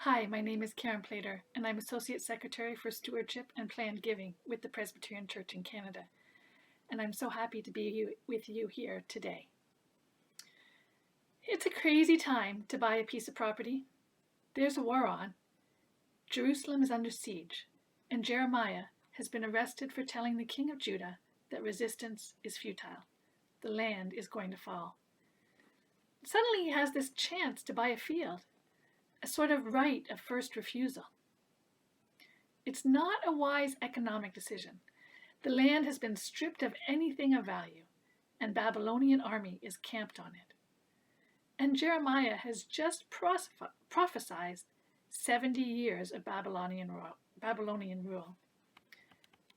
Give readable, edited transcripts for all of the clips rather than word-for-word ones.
Hi, my name is Karen Plater, and I'm Associate Secretary for Stewardship and Planned Giving with the Presbyterian Church in Canada. And I'm so happy to be with you here today. It's a crazy time to buy a piece of property. There's a war on. Jerusalem is under siege, and Jeremiah has been arrested for telling the king of Judah that resistance is futile. The land is going to fall. Suddenly he has this chance to buy a field, a sort of right of first refusal. It's not a wise economic decision. The land has been stripped of anything of value, and Babylonian army is camped on it. And Jeremiah has just prophesied 70 years of Babylonian rule.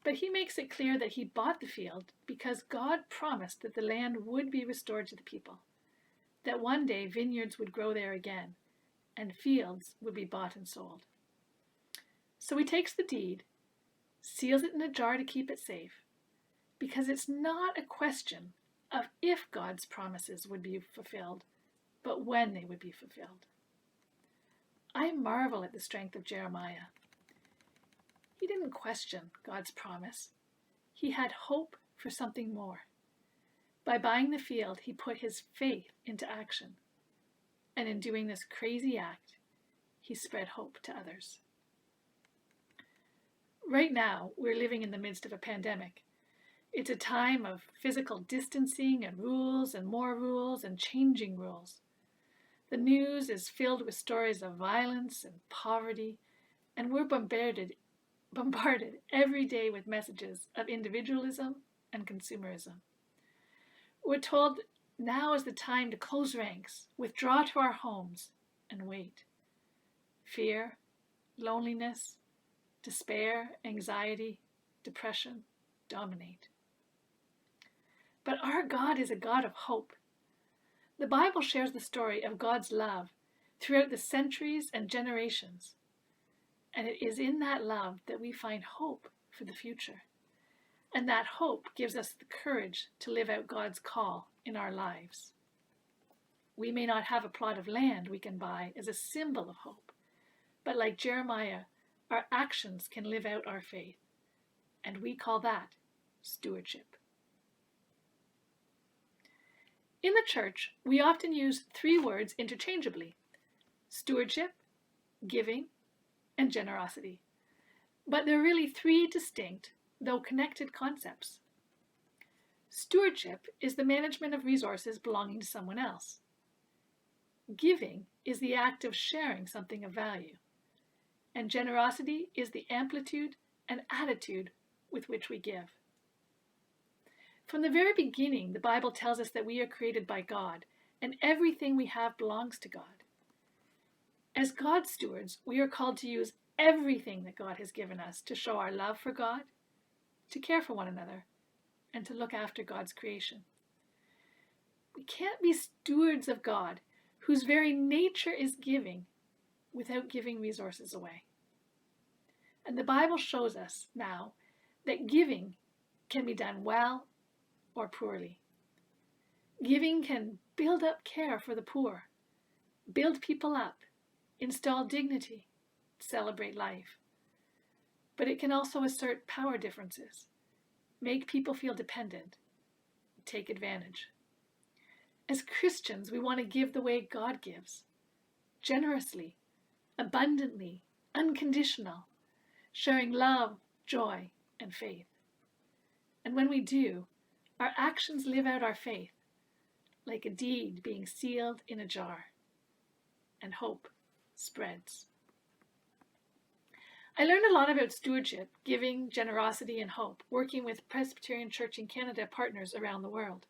But he makes it clear that he bought the field because God promised that the land would be restored to the people, that one day vineyards would grow there again, and fields would be bought and sold. So he takes the deed, seals it in a jar to keep it safe, because it's not a question of if God's promises would be fulfilled, but when they would be fulfilled. I marvel at the strength of Jeremiah. He didn't question God's promise. He had hope for something more. By buying the field, he put his faith into action. And in doing this crazy act, he spread hope to others. Right now, we're living in the midst of a pandemic. It's a time of physical distancing and rules and more rules and changing rules. The news is filled with stories of violence and poverty, and we're bombarded every day with messages of individualism and consumerism. We're told now is the time to close ranks, withdraw to our homes, and wait. Fear, loneliness, despair, anxiety, depression dominate. But our God is a God of hope. The Bible shares the story of God's love throughout the centuries and generations. And it is in that love that we find hope for the future. And that hope gives us the courage to live out God's call in our lives. We may not have a plot of land we can buy as a symbol of hope, but like Jeremiah, our actions can live out our faith, and we call that stewardship. In the church, we often use three words interchangeably: stewardship, giving, and generosity. But they're really three distinct, though connected concepts. Stewardship is the management of resources belonging to someone else. Giving is the act of sharing something of value. And generosity is the amplitude and attitude with which we give. From the very beginning, the Bible tells us that we are created by God, and everything we have belongs to God. As God's stewards, we are called to use everything that God has given us to show our love for God, to care for one another, and to look after God's creation. We can't be stewards of God, whose very nature is giving, without giving resources away. And the Bible shows us now that giving can be done well or poorly. Giving can build up care for the poor, build people up, install dignity, celebrate life. But it can also assert power differences, make people feel dependent, take advantage. As Christians, we want to give the way God gives, generously, abundantly, unconditional, sharing love, joy, and faith. And when we do, our actions live out our faith, like a deed being sealed in a jar, and hope spreads. I learned a lot about stewardship, giving, generosity, and hope, working with Presbyterian Church in Canada partners around the world.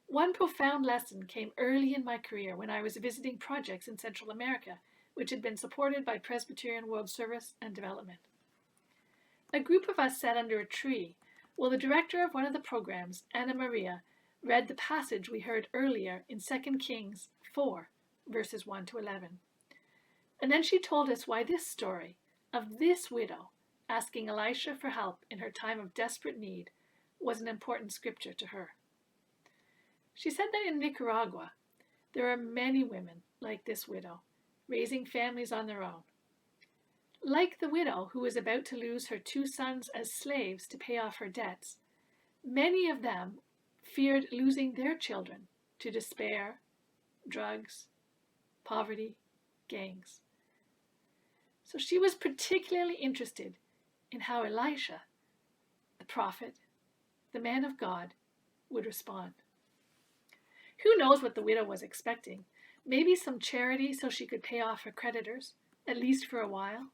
One profound lesson came early in my career when I was visiting projects in Central America, which had been supported by Presbyterian World Service and Development. A group of us sat under a tree while the director of one of the programs, Anna Maria, read the passage we heard earlier in 2 Kings 4, verses 1 to 11. And then she told us why this story of this widow asking Elisha for help in her time of desperate need was an important scripture to her. She said that in Nicaragua, there are many women like this widow raising families on their own. Like the widow who was about to lose her 2 sons as slaves to pay off her debts, many of them feared losing their children to despair, drugs, poverty, gangs. So she was particularly interested in how Elisha, the prophet, the man of God, would respond. Who knows what the widow was expecting? Maybe some charity so she could pay off her creditors, at least for a while.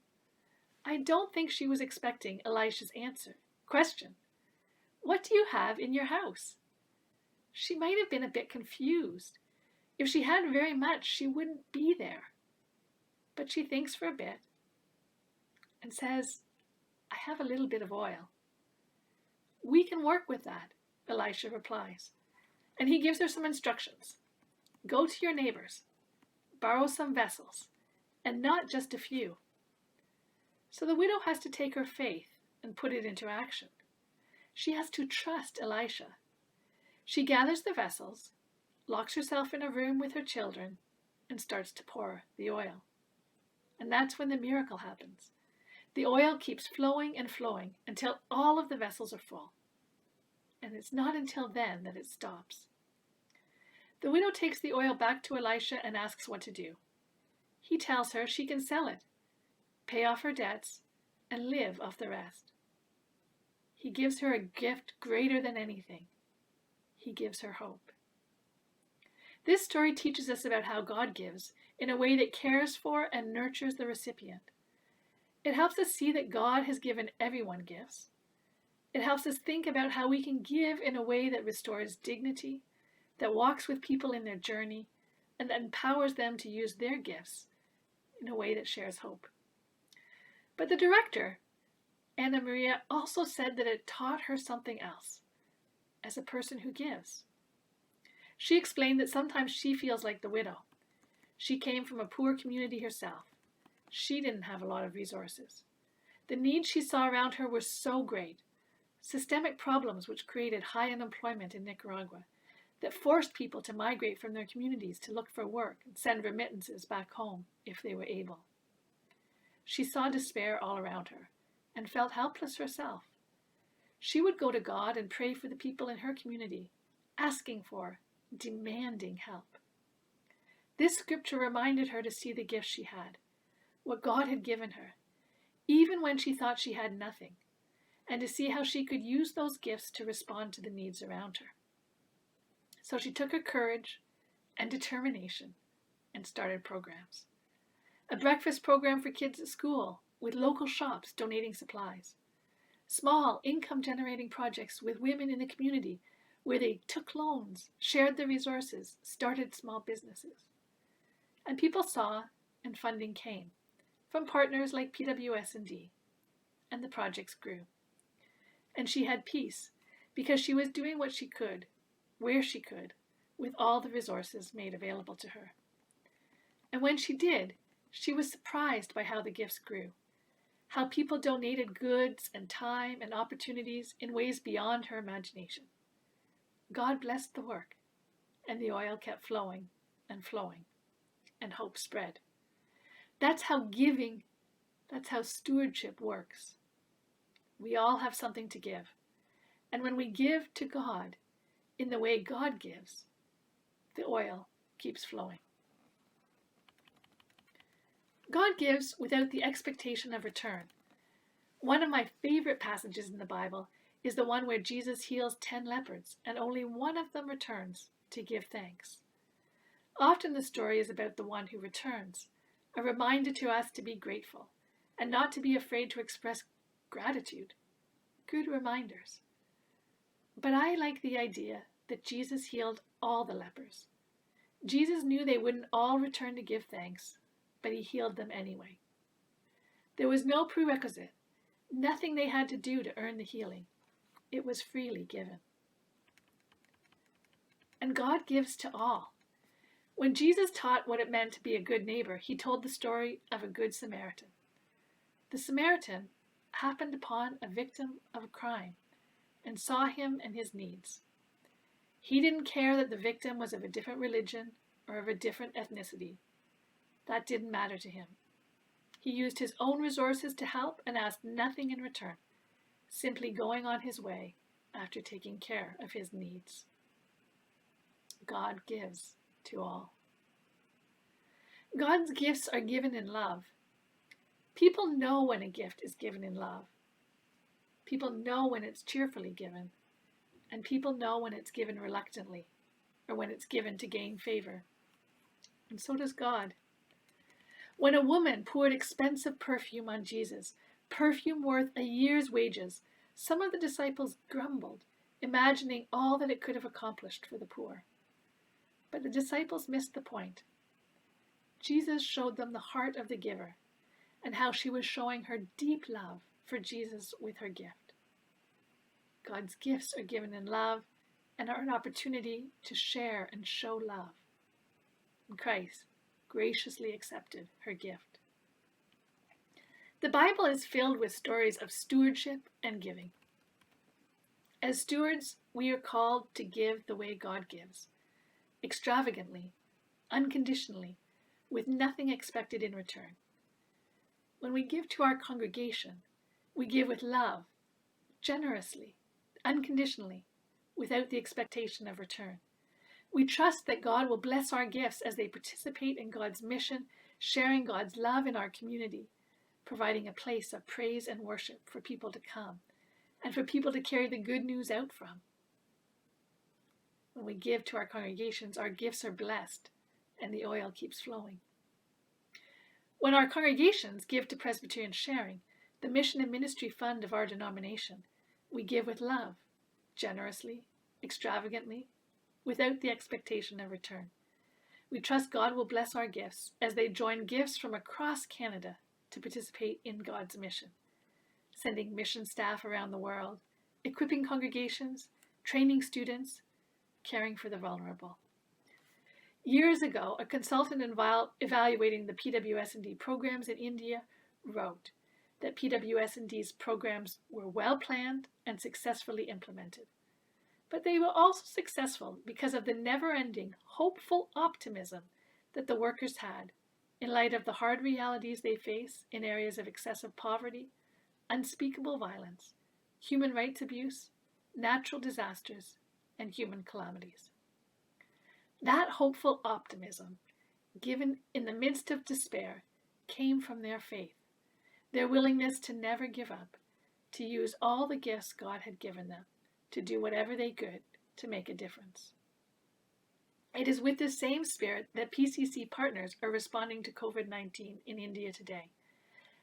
I don't think she was expecting Elisha's question. What do you have in your house? She might have been a bit confused. If she had very much, she wouldn't be there. But she thinks for a bit and says, I have a little bit of oil. We can work with that, Elisha replies. And he gives her some instructions. Go to your neighbors, borrow some vessels, and not just a few. So the widow has to take her faith and put it into action. She has to trust Elisha. She gathers the vessels, locks herself in a room with her children, and starts to pour the oil. And that's when the miracle happens. The oil keeps flowing and flowing until all of the vessels are full. And it's not until then that it stops. The widow takes the oil back to Elisha and asks what to do. He tells her she can sell it, pay off her debts, and live off the rest. He gives her a gift greater than anything. He gives her hope. This story teaches us about how God gives in a way that cares for and nurtures the recipient. It helps us see that God has given everyone gifts. It helps us think about how we can give in a way that restores dignity, that walks with people in their journey, and that empowers them to use their gifts in a way that shares hope. But the director, Anna Maria, also said that it taught her something else as a person who gives. She explained that sometimes she feels like the widow. She came from a poor community herself. She didn't have a lot of resources. The needs she saw around her were so great. Systemic problems which created high unemployment in Nicaragua that forced people to migrate from their communities to look for work and send remittances back home if they were able. She saw despair all around her and felt helpless herself. She would go to God and pray for the people in her community, asking for, demanding help. This scripture reminded her to see the gifts she had, what God had given her, even when she thought she had nothing, and to see how she could use those gifts to respond to the needs around her. So she took her courage and determination and started programs. A breakfast program for kids at school with local shops donating supplies. Small income-generating projects with women in the community where they took loans, shared their resources, started small businesses. And people saw and funding came from partners like PWS&D, and the projects grew. And she had peace because she was doing what she could, where she could, with all the resources made available to her. And when she did, she was surprised by how the gifts grew, how people donated goods and time and opportunities in ways beyond her imagination. God blessed the work, and the oil kept flowing and flowing, and hope spread. That's how giving, that's how stewardship works. We all have something to give, and when we give to God in the way God gives, the oil keeps flowing. God gives without the expectation of return. One of my favorite passages in the Bible is the one where Jesus heals 10 lepers, and only one of them returns to give thanks. Often the story is about the one who returns, a reminder to us to be grateful, and not to be afraid to express gratitude. Good reminders. But I like the idea that Jesus healed all the lepers. Jesus knew they wouldn't all return to give thanks, but he healed them anyway. There was no prerequisite, nothing they had to do to earn the healing. It was freely given. And God gives to all. When Jesus taught what it meant to be a good neighbor, he told the story of a good Samaritan. The Samaritan happened upon a victim of a crime and saw him and his needs. He didn't care that the victim was of a different religion or of a different ethnicity. That didn't matter to him. He used his own resources to help and asked nothing in return, simply going on his way after taking care of his needs. God gives to all. God's gifts are given in love. People know when a gift is given in love. People know when it's cheerfully given, and people know when it's given reluctantly, or when it's given to gain favor. And so does God. When a woman poured expensive perfume on Jesus, perfume worth a year's wages, some of the disciples grumbled, imagining all that it could have accomplished for the poor. But the disciples missed the point. Jesus showed them the heart of the giver and how she was showing her deep love for Jesus with her gift. God's gifts are given in love and are an opportunity to share and show love. And Christ graciously accepted her gift. The Bible is filled with stories of stewardship and giving. As stewards, we are called to give the way God gives, extravagantly, unconditionally, with nothing expected in return. When we give to our congregation, we give with love, generously, unconditionally, without the expectation of return. We trust that God will bless our gifts as they participate in God's mission, sharing God's love in our community, providing a place of praise and worship for people to come, and for people to carry the good news out from. When we give to our congregations, our gifts are blessed, and the oil keeps flowing. When our congregations give to Presbyterian Sharing, the mission and ministry fund of our denomination, we give with love, generously, extravagantly, without the expectation of return. We trust God will bless our gifts as they join gifts from across Canada to participate in God's mission, sending mission staff around the world, equipping congregations, training students, caring for the vulnerable. Years ago, a consultant evaluating the PWS&D programs in India wrote that PWS&D's programs were well planned and successfully implemented. But they were also successful because of the never-ending, hopeful optimism that the workers had in light of the hard realities they face in areas of excessive poverty, unspeakable violence, human rights abuse, natural disasters, and human calamities. That hopeful optimism, given in the midst of despair, came from their faith, their willingness to never give up, to use all the gifts God had given them, to do whatever they could to make a difference. It is with this same spirit that PCC partners are responding to COVID-19 in India today,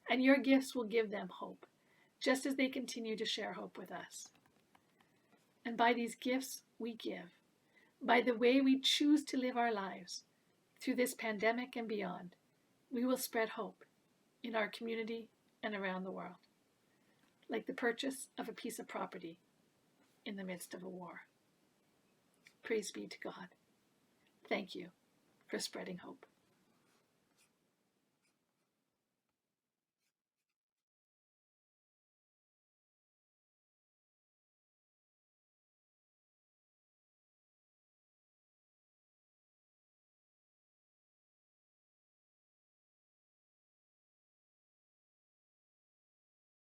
and your gifts will give them hope, just as they continue to share hope with us. And by these gifts we give, by the way we choose to live our lives through this pandemic and beyond, we will spread hope in our community and around the world, like the purchase of a piece of property in the midst of a war. Praise be to God. Thank you for spreading hope.